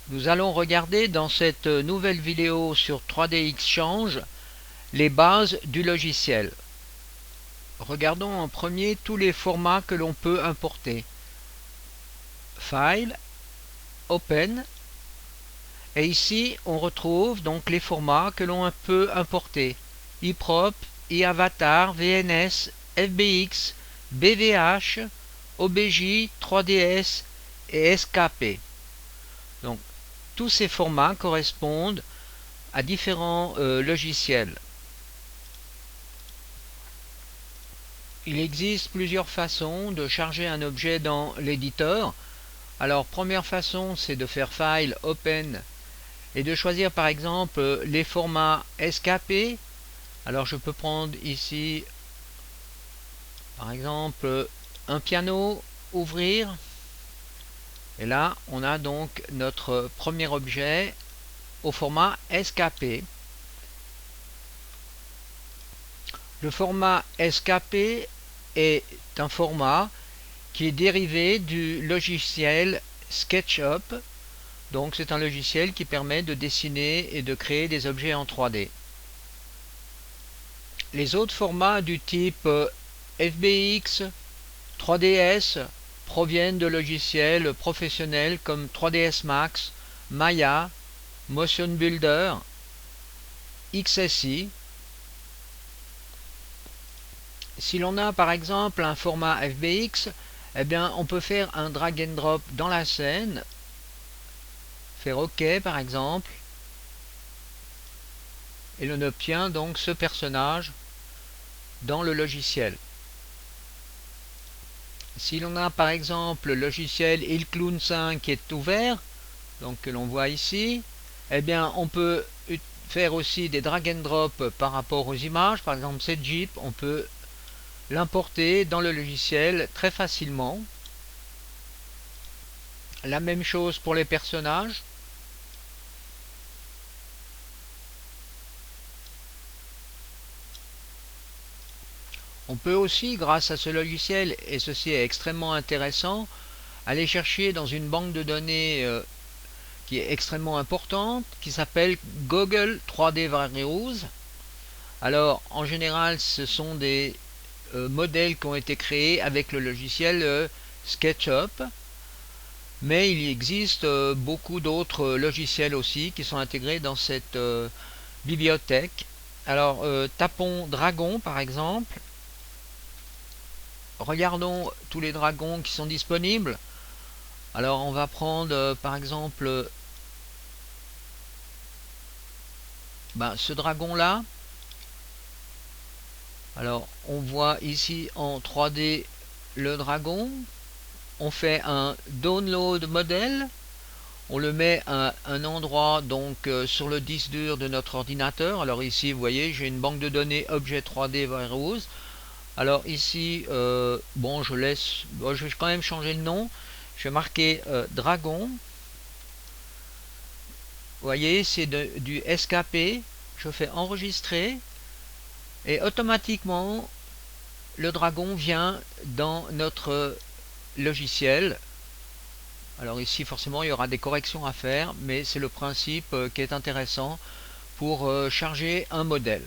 Nous allons regarder dans cette nouvelle vidéo sur 3D Exchange les bases du logiciel. Regardons en premier tous les formats que l'on peut importer. File, Open, et ici on retrouve donc les formats que l'on peut importer. iProp, iAvatar, VNS, FBX, BVH, OBJ, 3DS et SKP. Donc tous ces formats correspondent à différents logiciels. Il existe plusieurs façons de charger un objet dans l'éditeur. Alors première façon, c'est de faire File, Open et de choisir par exemple les formats SKP. Alors je peux prendre ici par exemple un piano, ouvrir, et là on a donc notre premier objet au format SKP. Le format SKP est un format qui est dérivé du logiciel SketchUp. Donc c'est un logiciel qui permet de dessiner et de créer des objets en 3D. Les autres formats du type FBX, 3DS proviennent de logiciels professionnels comme 3ds Max, Maya, Motion Builder, XSI. Si l'on a par exemple un format FBX, eh bien on peut faire un drag and drop dans la scène, faire OK par exemple, et l'on obtient donc ce personnage dans le logiciel. Si l'on a par exemple le logiciel ilClown 5 qui est ouvert, donc que l'on voit ici, eh bien on peut faire aussi des drag and drop par rapport aux images. Par exemple cette Jeep, on peut l'importer dans le logiciel très facilement. La même chose pour les personnages. On peut aussi, grâce à ce logiciel, et ceci est extrêmement intéressant, aller chercher dans une banque de données qui est extrêmement importante, qui s'appelle Google 3D Values. Alors, en général, ce sont des modèles qui ont été créés avec le logiciel SketchUp, mais il existe beaucoup d'autres logiciels aussi qui sont intégrés dans cette bibliothèque. Alors, tapons Dragon par exemple. Regardons tous les dragons qui sont disponibles. Alors on va prendre par exemple ce dragon là. Alors on voit ici en 3D le dragon. On fait un download modèle. On le met à un endroit donc sur le disque dur de notre ordinateur. Alors ici vous voyez j'ai une banque de données objet 3D Virus. Alors ici bon je vais quand même changer le nom. Je vais marquer dragon. Vous voyez, c'est du SKP. Je fais enregistrer et automatiquement le dragon vient dans notre logiciel. Alors ici forcément il y aura des corrections à faire, mais c'est le principe qui est intéressant pour charger un modèle.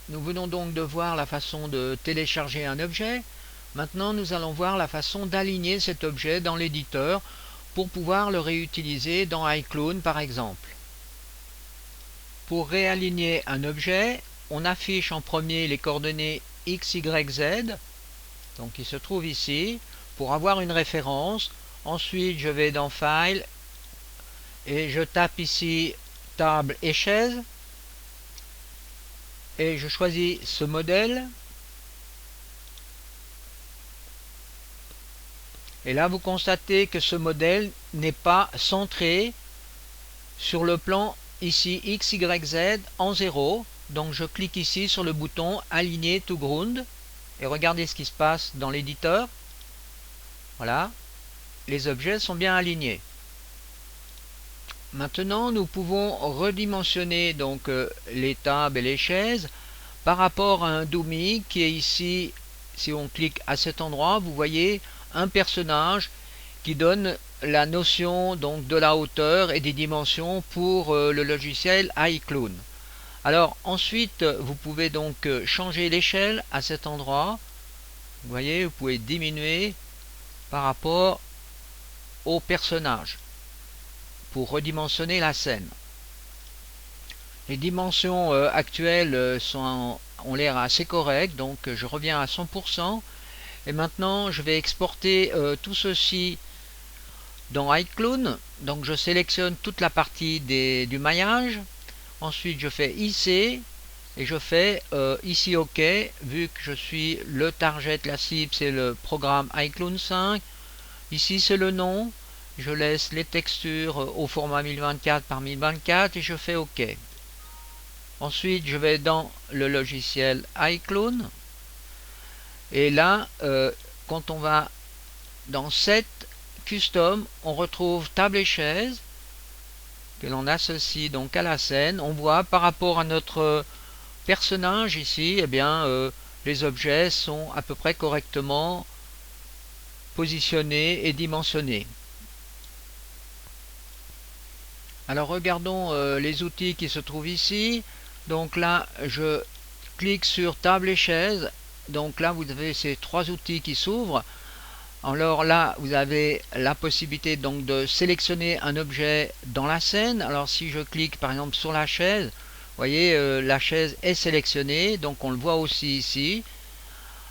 Nous venons donc de voir la façon de télécharger un objet. Maintenant nous allons voir la façon d'aligner cet objet dans l'éditeur pour pouvoir le réutiliser dans iClown par exemple. Pour réaligner un objet, on affiche en premier les coordonnées X, Y, Z, donc qui se trouvent ici, pour avoir une référence. Ensuite je vais dans File et je tape ici table et chaise et je choisis ce modèle. Et là vous constatez que ce modèle n'est pas centré sur le plan ici X, Y, Z en 0. Donc je clique ici sur le bouton aligner to ground et regardez ce qui se passe dans l'éditeur. Voilà, les objets sont bien alignés. Maintenant nous pouvons redimensionner donc les tables et les chaises par rapport à un dummy qui est ici. Si on clique à cet endroit, vous voyez un personnage qui donne la notion donc de la hauteur et des dimensions pour le logiciel iClown. Alors ensuite vous pouvez donc changer l'échelle à cet endroit. Vous voyez, vous pouvez diminuer par rapport au personnage pour redimensionner la scène. Les dimensions actuelles ont l'air assez correctes, donc je reviens à 100%. Et maintenant je vais exporter tout ceci dans iClown. Donc je sélectionne toute la partie du maillage. Ensuite je fais IC et je fais ici OK, vu que je suis le target, la cible c'est le programme iClown 5. Ici c'est le nom, je laisse les textures au format 1024 par 1024 et je fais OK. Ensuite je vais dans le logiciel iClown et là quand on va dans Set Custom, on retrouve table et chaise que l'on associe donc à la scène. On voit par rapport à notre personnage ici, eh bien les objets sont à peu près correctement positionnés et dimensionnés. Alors regardons les outils qui se trouvent ici. Donc là je clique sur table et chaise. Donc là vous avez ces trois outils qui s'ouvrent. Alors là vous avez la possibilité donc de sélectionner un objet dans la scène. Alors si je clique par exemple sur la chaise, vous voyez la chaise est sélectionnée, donc on le voit aussi ici.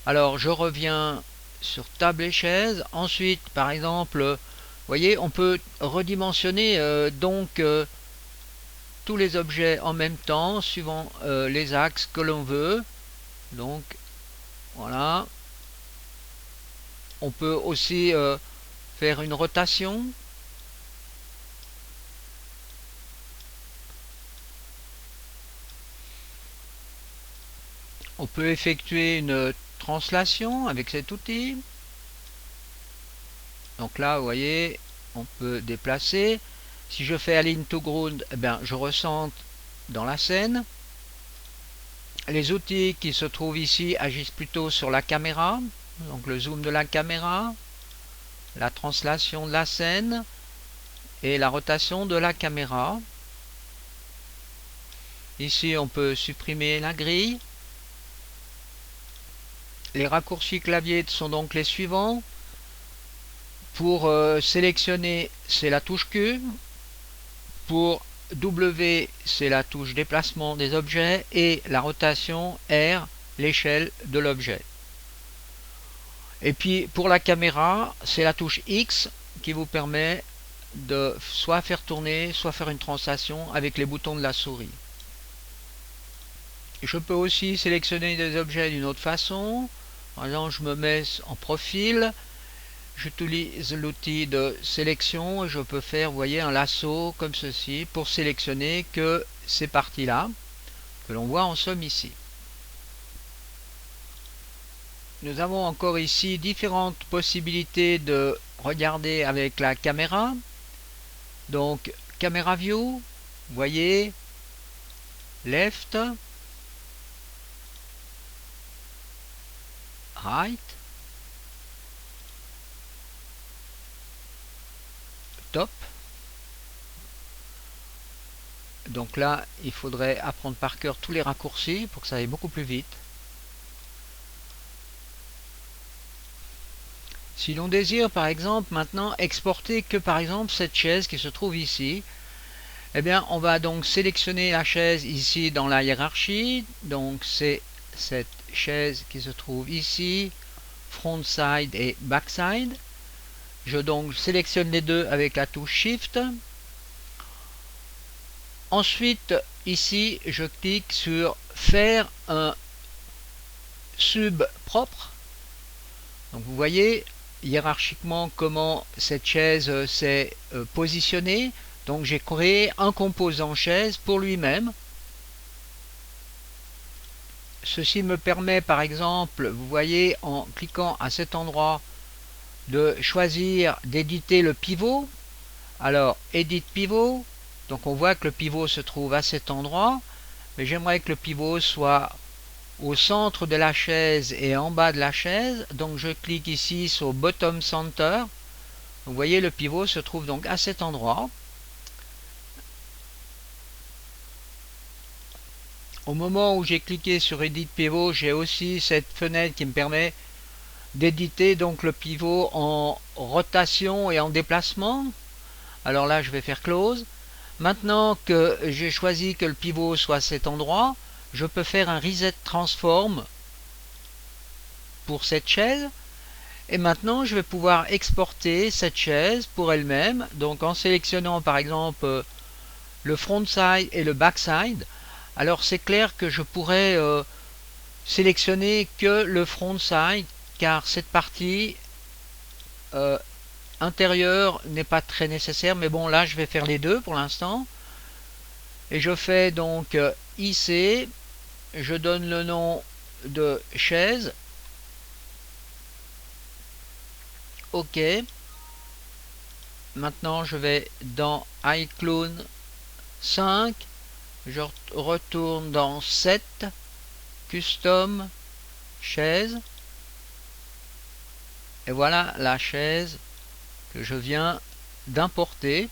Alors je reviens sur table et chaise. Ensuite par exemple, vous voyez, on peut redimensionner tous les objets en même temps suivant les axes que l'on veut. Donc voilà. On peut aussi faire une rotation. On peut effectuer une translation avec cet outil. Donc là, vous voyez, on peut déplacer. Si je fais Align to Ground, eh bien, je recentre dans la scène. Les outils qui se trouvent ici agissent plutôt sur la caméra. Donc le zoom de la caméra, la translation de la scène et la rotation de la caméra. Ici, on peut supprimer la grille. Les raccourcis clavier sont donc les suivants. Pour sélectionner, c'est la touche Q. Pour W, c'est la touche déplacement des objets. Et la rotation R, l'échelle de l'objet. Et puis pour la caméra, c'est la touche X qui vous permet de soit faire tourner, soit faire une translation avec les boutons de la souris. Je peux aussi sélectionner des objets d'une autre façon. Par exemple, je me mets en profil, j'utilise l'outil de sélection et je peux faire, vous voyez, un lasso comme ceci pour sélectionner que ces parties-là, que l'on voit en somme ici. Nous avons encore ici différentes possibilités de regarder avec la caméra. Donc, caméra view, vous voyez, left, right, top. Donc là, il faudrait apprendre par cœur tous les raccourcis pour que ça aille beaucoup plus vite. Si l'on désire par exemple maintenant exporter que par exemple cette chaise qui se trouve ici, eh bien on va donc sélectionner la chaise ici dans la hiérarchie. Donc c'est cette chaise qui se trouve ici, front side et back side. Je donc sélectionne les deux avec la touche Shift. Ensuite ici je clique sur faire un sub propre. Donc vous voyez hiérarchiquement comment cette chaise s'est positionnée. Donc j'ai créé un composant chaise pour lui-même. Ceci me permet par exemple, vous voyez, en cliquant à cet endroit, de choisir d'éditer le pivot. Alors Edit Pivot, donc on voit que le pivot se trouve à cet endroit, mais j'aimerais que le pivot soit au centre de la chaise et en bas de la chaise. Donc je clique ici sur Bottom Center vous voyez, le pivot se trouve donc à cet endroit. Au moment où j'ai cliqué sur Edit Pivot, j'ai aussi cette fenêtre qui me permet d'éditer donc le pivot en rotation et en déplacement. Alors là, je vais faire Close. Maintenant que j'ai choisi que le pivot soit à cet endroit, je peux faire un Reset Transform pour cette chaise. Et maintenant, je vais pouvoir exporter cette chaise pour elle-même. Donc en sélectionnant par exemple le front side et le back side. Alors c'est clair que je pourrais sélectionner que le front side, car cette partie intérieure n'est pas très nécessaire, mais bon, là je vais faire les deux pour l'instant. Et je fais donc IC, je donne le nom de chaise, OK. Maintenant je vais dans iClone 5, je retourne dans 7, Custom, chaise, et voilà la chaise que je viens d'importer.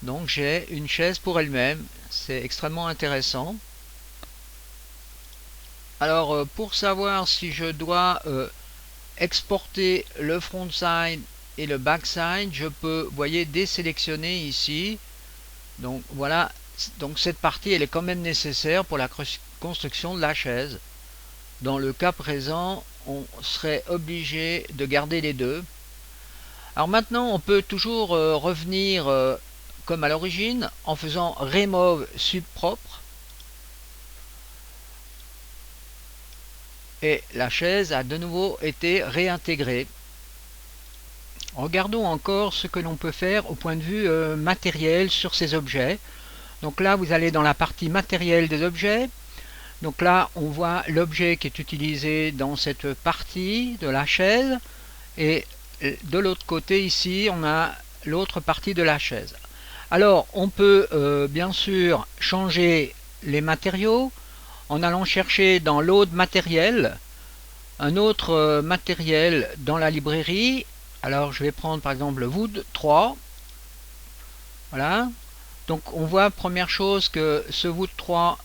Donc j'ai une chaise pour elle-même, c'est extrêmement intéressant. Alors pour savoir si je dois exporter le front side et le back side, je peux, vous voyez, désélectionner ici. Donc voilà, donc cette partie elle est quand même nécessaire pour la construction de la chaise. Dans le cas présent, on serait obligé de garder les deux. Alors maintenant, on peut toujours revenir comme à l'origine en faisant Remove Subpropre. Et la chaise a de nouveau été réintégrée. Regardons encore ce que l'on peut faire au point de vue matériel sur ces objets. Donc là, vous allez dans la partie matériel des objets. Donc là, on voit l'objet qui est utilisé dans cette partie de la chaise. Et de l'autre côté, ici, on a l'autre partie de la chaise. Alors, on peut bien sûr changer les matériaux en allant chercher dans Load matériel un autre matériel dans la librairie. Alors, je vais prendre par exemple le Wood 3. Voilà. Donc, on voit première chose que ce Wood 3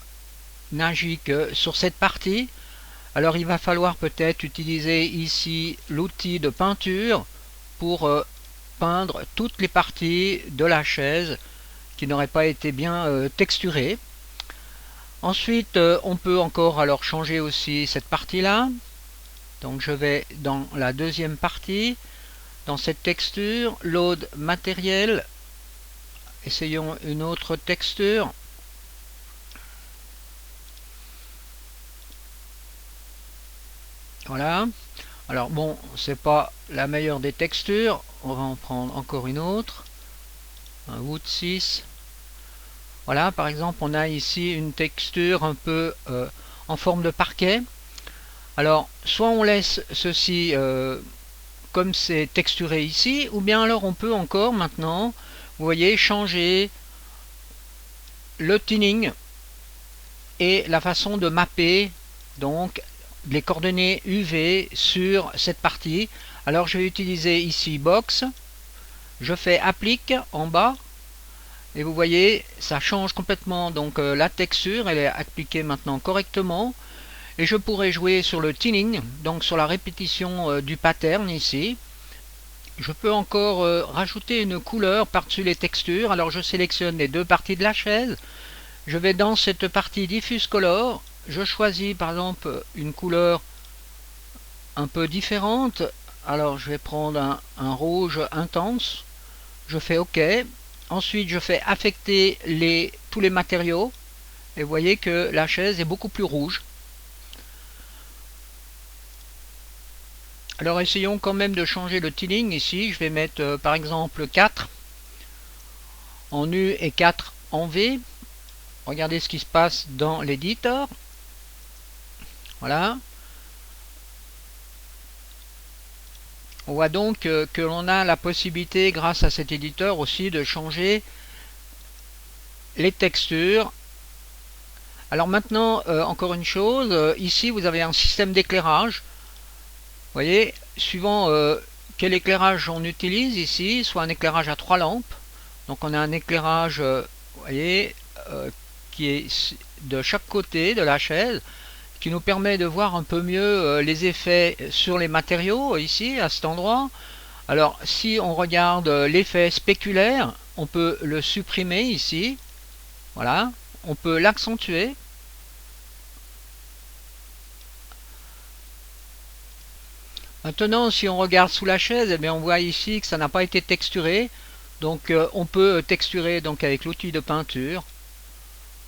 n'agit que sur cette partie. Alors il va falloir peut-être utiliser ici l'outil de peinture pour peindre toutes les parties de la chaise qui n'auraient pas été bien texturées. Ensuite on peut encore alors changer aussi cette partie là. Donc je vais dans la deuxième partie, dans cette texture, Load matériel, essayons une autre texture. Voilà. Alors bon, c'est pas la meilleure des textures. On va en prendre encore une autre. Un Wood 6. Voilà, par exemple, on a ici une texture un peu en forme de parquet. Alors, soit on laisse ceci comme c'est texturé ici, ou bien alors on peut encore maintenant, vous voyez, changer le thinning et la façon de mapper donc les coordonnées UV sur cette partie. Alors je vais utiliser ici Box, je fais Applique en bas, et vous voyez ça change complètement donc la texture, elle est appliquée maintenant correctement, et je pourrais jouer sur le thinning, donc sur la répétition du pattern ici. Je peux encore rajouter une couleur par-dessus les textures. Alors je sélectionne les deux parties de la chaise, je vais dans cette partie Diffuse Color, je choisis par exemple une couleur un peu différente. Alors je vais prendre un rouge intense, je fais OK. Ensuite je fais affecter tous les matériaux, et vous voyez que la chaise est beaucoup plus rouge. Alors essayons quand même de changer le thinning ici. Je vais mettre par exemple 4 en U et 4 en V. Regardez ce qui se passe dans l'éditeur. Voilà. On voit donc que l'on a la possibilité, grâce à cet éditeur aussi, de changer les textures. Alors maintenant, encore une chose, ici vous avez un système d'éclairage. Vous voyez, suivant quel éclairage on utilise ici, soit un éclairage à 3 lampes. Donc on a un éclairage, vous voyez, qui est de chaque côté de la chaise, qui nous permet de voir un peu mieux les effets sur les matériaux ici, à cet endroit. Alors si on regarde l'effet spéculaire, on peut le supprimer ici. Voilà, on peut l'accentuer. Maintenant, si on regarde sous la chaise, eh bien, on voit ici que ça n'a pas été texturé. Donc on peut texturer donc avec l'outil de peinture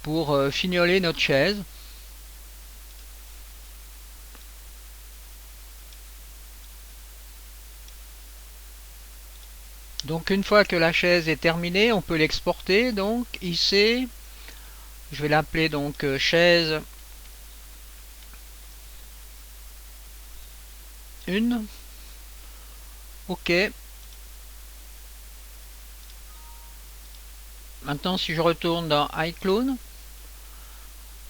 pour fignoler notre chaise. Donc une fois que la chaise est terminée, on peut l'exporter. Donc ici, je vais l'appeler donc chaise 1. OK. Maintenant, si je retourne dans iCloud,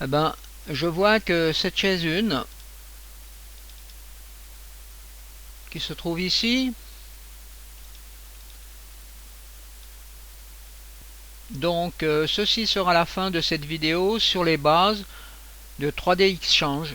eh ben, je vois que cette chaise 1 qui se trouve ici, donc ceci sera la fin de cette vidéo sur les bases de 3D Exchange.